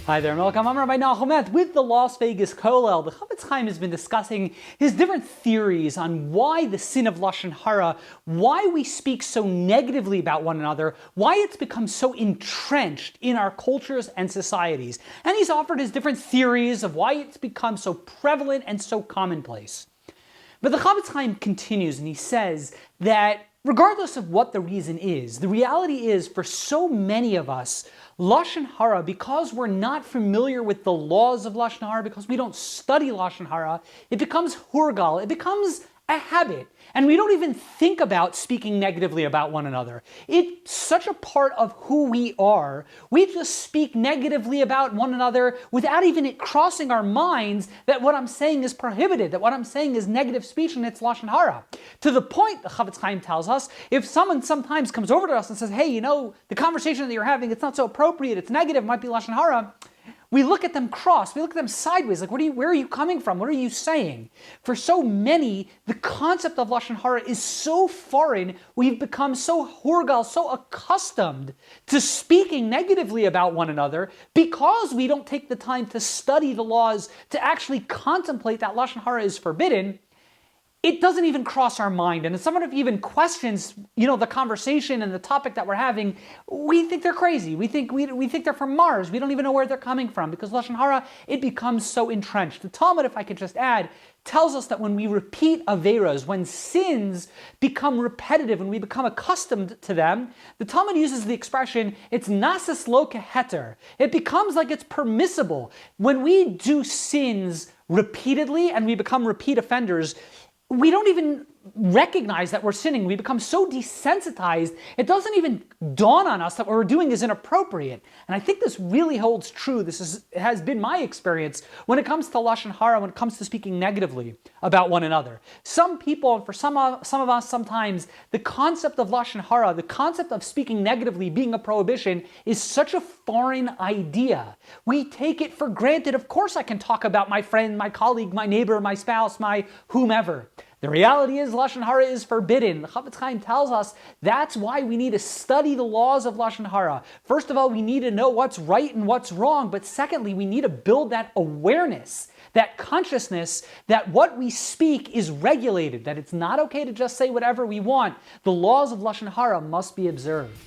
Hi there, welcome. I'm Rabbi Nachomet with the Las Vegas Kollel. The Chafetz Chaim has been discussing his different theories on why the sin of Lashon Hara, why we speak so negatively about one another, why it's become so entrenched in our cultures and societies. And he's offered his different theories of why it's become so prevalent and so commonplace. But the Chafetz Chaim continues and he says that regardless of what the reason is, the reality is for so many of us, Lashon Hara, because we're not familiar with the laws of Lashon Hara, because we don't study Lashon Hara, it becomes hurgal, it becomes a habit. And we don't even think about speaking negatively about one another. It's such a part of who we are. We just speak negatively about one another without even it crossing our minds that what I'm saying is prohibited, that what I'm saying is negative speech and it's Lashon Hara. To the point, the Chafetz Chaim tells us, if someone sometimes comes over to us and says, hey, you know, the conversation that you're having, it's not so appropriate, it's negative, it might be Lashon Hara, we look at them cross, we look at them sideways, like where are you coming from? What are you saying? For so many, the concept of Lashon Hara is so foreign, we've become so hurgal, so accustomed to speaking negatively about one another because we don't take the time to study the laws, to actually contemplate that Lashon Hara is forbidden. It doesn't even cross our mind. And if someone even questions, the conversation and the topic that we're having, we think they're crazy. We think they're from Mars. We don't even know where they're coming from because Lashon Hara, it becomes so entrenched. The Talmud, if I could just add, tells us that when we repeat averos, when sins become repetitive and we become accustomed to them, the Talmud uses the expression, it's nasis lo keheter. It becomes like it's permissible. When we do sins repeatedly and we become repeat offenders, we don't even recognize that we're sinning. We become so desensitized, it doesn't even dawn on us that what we're doing is inappropriate. And I think this really holds true. Has been my experience when it comes to Lashon Hara, when it comes to speaking negatively about one another. Some people, and for some of us sometimes, the concept of Lashon Hara, the concept of speaking negatively being a prohibition is such a foreign idea. We take it for granted. Of course I can talk about my friend, my colleague, my neighbor, my spouse, my whomever. The reality is Lashon Hara is forbidden. The Chafetz Chaim tells us that's why we need to study the laws of Lashon Hara. First of all, we need to know what's right and what's wrong. But secondly, we need to build that awareness, that consciousness that what we speak is regulated, that it's not okay to just say whatever we want. The laws of Lashon Hara must be observed.